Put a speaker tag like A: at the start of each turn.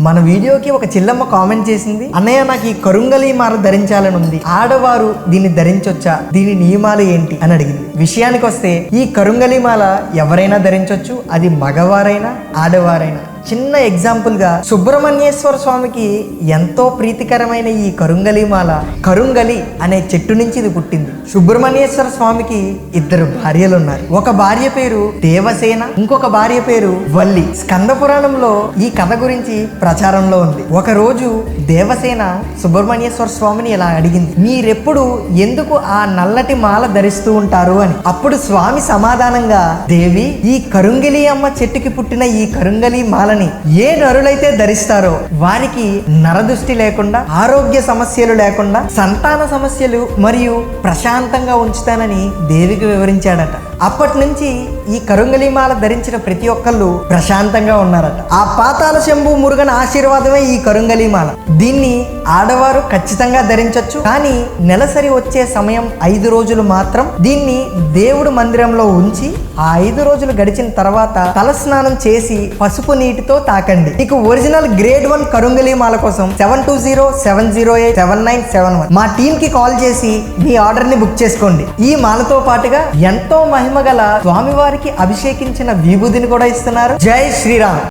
A: మన వీడియోకి ఒక చెల్లమ్మ కామెంట్ చేసింది, అన్నయ్య నాకు ఈ కరుంగలి మాల ధరించాలని ఉంది, ఆడవారు దీన్ని ధరించొచ్చా, దీని నియమాలు ఏంటి అని అడిగింది. విషయానికి వస్తే ఈ కరుంగలి మాల ఎవరైనా ధరించొచ్చు, అది మగవారైనా ఆడవారైనా. చిన్న ఎగ్జాంపుల్గా సుబ్రహ్మణ్యేశ్వర స్వామికి ఎంతో ప్రీతికరమైన ఈ కరుంగలి మాల కరుంగలి అనే చెట్టు నుంచి ఇది పుట్టింది. సుబ్రహ్మణ్యేశ్వర స్వామికి 2 భార్యలు ఉన్నారు. ఒక భార్య పేరు దేవసేన, ఇంకొక భార్య పేరు వల్లి. స్కంద పురాణంలో ఈ కథ గురించి ప్రచారంలో ఉంది. ఒక రోజు దేవసేన సుబ్రహ్మణ్యేశ్వర స్వామిని ఇలా అడిగింది, మీరెప్పుడు ఎందుకు ఆ నల్లటి మాల ధరిస్తూ ఉంటారు అని. అప్పుడు స్వామి సమాధానంగా, దేవి, ఈ కరుంగలి అమ్మ చెట్టుకి పుట్టిన ఈ కరుంగలి మాలని ఏ నరులైతే ధరిస్తారో వారికి నరదృష్టి లేకుండా, ఆరోగ్య సమస్యలు లేకుండా, సంతాన సమస్యలు మరియు ప్రశాంతంగా ఉంచుతానని దేవికి వివరించాడట. అప్పటి నుంచి ఈ కరుంగలి మాల ధరించిన ప్రతి ఒక్కళ్ళు ప్రశాంతంగా ఉన్నారట. ఆ పాతాల శంభు మురుగన్ ఆశీర్వాదమే ఈ కరుంగలి మాల. దీన్ని ఆడవారు ఖచ్చితంగా ధరించవచ్చు, కానీ నెలసరి వచ్చే సమయం 5 రోజులు మాత్రం దీన్ని దేవుడు మందిరంలో ఉంచి ఆ 5 రోజులు గడిచిన తర్వాత తలస్నానం చేసి పసుపు నీటితో తాకండి. మీకు ఒరిజినల్ గ్రేడ్ 1 కరుంగలి మాల కోసం 7207087971 మా టీమ్ కి కాల్ చేసి మీ ఆర్డర్ ని బుక్ చేసుకోండి. ఈ మాలతో పాటుగా ఎంతో మహిమగల స్వామివారికి అభిషేకించిన విభూదిని కూడా ఇస్తున్నారు. జై శ్రీరామ్.